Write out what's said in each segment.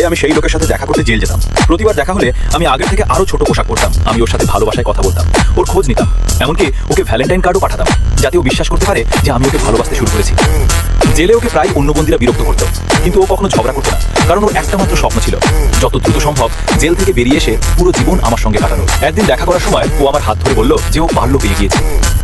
আমি সেই লোকের সাথে দেখা করতে জেল যেতাম। প্রতিবার দেখা হলে আমি আগের থেকে আরো ছোট পোশাক পরতাম। আমি ওর সাথে ভালোবাসায় কথা বলতাম, ওর খোঁজ নিতাম, এমনকি ওকে ভ্যালেন্টাইন কার্ডও পাঠাতাম, যাতে ও বিশ্বাস করতে পারে যে আমি ওকে ভালোবাসতে শুরু করেছি। জেলে ওকে প্রায় অন্য বন্দীরা বিরক্ত করতো, কিন্তু ও কখনো ঝগড়া করতো না, কারণ ওর একটা মাত্র স্বপ্ন ছিল যত দ্রুত সম্ভব জেল থেকে বেরিয়ে এসে পুরো জীবন আমার সঙ্গে কাটানো। একদিন দেখা করার সময় ও আমার হাত ধরে বলল যে ও পারলো পেয়ে গিয়েছে।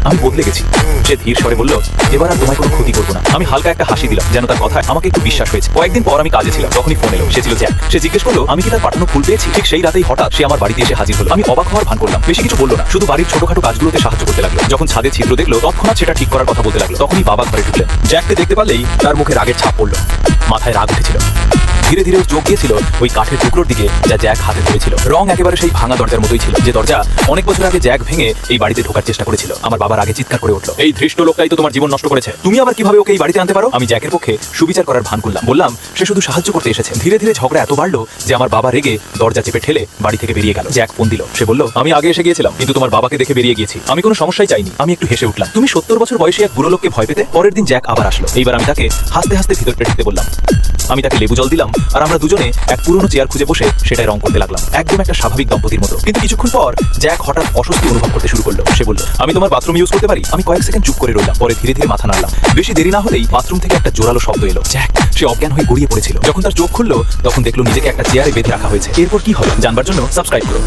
আমি বদলে গেছি। সে ধীর স্বরে বলল, এবার আর তোমায় কোনো ক্ষতি করবো না। আমি হালকা একটা হাসি দিলাম, যেন তার কথায় আমাকে একটু বিশ্বাস হয়েছে। কয়েকদিন পর আমি কাজে ছিলাম, তখনই ফোন এলো। সে ছিল জ্যাক। সে জিজ্ঞেস করলো আমি কি তার পাঠানো ফুল পেয়েছি। ঠিক সেই রাতেই হঠাৎ সে আমার বাড়িতে এসে হাজির হলো। আমি অবাক হওয়ার ভান করলাম, বেশি কিছু বললো না, শুধু বাড়ির ছোটখাটো কাজগুলোতে সাহায্য করতে লাগলো। যখন ছাদে ছিদ্র দেখলো তৎক্ষণাৎ সেটা ঠিক করার কথা বলতে লাগলো। তখনই বাবা ঘরে ঢুকলেন। জ্যাককে দেখতে পারলেই তার মুখে রাগের ছাপ পড়লো, মাথায় রাগ উঠেছিল। ধীরে ধীরে চোখ গিয়েছিল ওই কাঠের টুকরোর দিকে যা জ্যাক হাতে ধরেছিল। রং একেবারে সেই ভাঙা দরজার মতোই ছিল, যে দরজা অনেক বছর আগে জ্যাক ভেঙে এই বাড়িতে ঢোকার চেষ্টা করেছিল। আমার বাবার আগে চিৎকার করে উঠলো, এই ধৃষ্ট লোকটাই তো তোমার জীবন নষ্ট করেছে, তুমি আবার কিভাবে ওকে এই বাড়িতে আনতে পারো। আমি জ্যাকের পক্ষে সুবিচার করার ভান করলাম, বললাম সে শুধু সাহায্য করতে এসেছে। ধীরে ধীরে ঝগড়া এত বাড়লো যে আমার বাবা রেগে দরজা চেপে ঠেলে বাড়ি থেকে বেরিয়ে গেল। জ্যাক ফোন দিল। সে বলল, আমি আগে এসে গিয়েছিলাম, কিন্তু তোমার বাবাকে দেখে বেরিয়ে গিয়েছি। আমি কোনো সমস্যাই চাইনি। আমি একটু হেসে উঠলাম, তুমি 70 বছর বয়সী এক বুড়ো লোককে ভয় পেতে। পরের দিন জ্যাক আবার আসলো। এইবার আমি তাকে হাসতে হাসতে ভিতরটা ঢুকতে বললাম। আমি তাকে লেবু জল দিলাম, আর আমরা দুজনে এক পুরনো চেয়ার খুঁজে বসে সেটাই রং করতে লাগলাম, একদম একটা স্বাভাবিক দম্পতির মতো। কিন্তু কিছুক্ষণ পর জ্যাক হঠাৎ অস্বস্তি অনুভব করতে শুরু করলো। সে বলল, আমি তোমার বাথরুম ইউজ করতে পারি। আমি কয়েক সেকেন্ড চুপ করে রইলাম, পরে ধীরে ধীরে মাথা নাড়লাম। বেশি দেরি না হলেই বাথরুম থেকে একটা জোরালো শব্দ এলো। জ্যাক সে অজ্ঞান হয়ে গড়িয়ে পড়েছিল। যখন তার চোখ খুললো তখন দেখলো নিজেকে একটা চেয়ারে বেঁধে রাখা হয়েছে। এরপর কি হবে জানবার জন্য সাবস্ক্রাইব করো।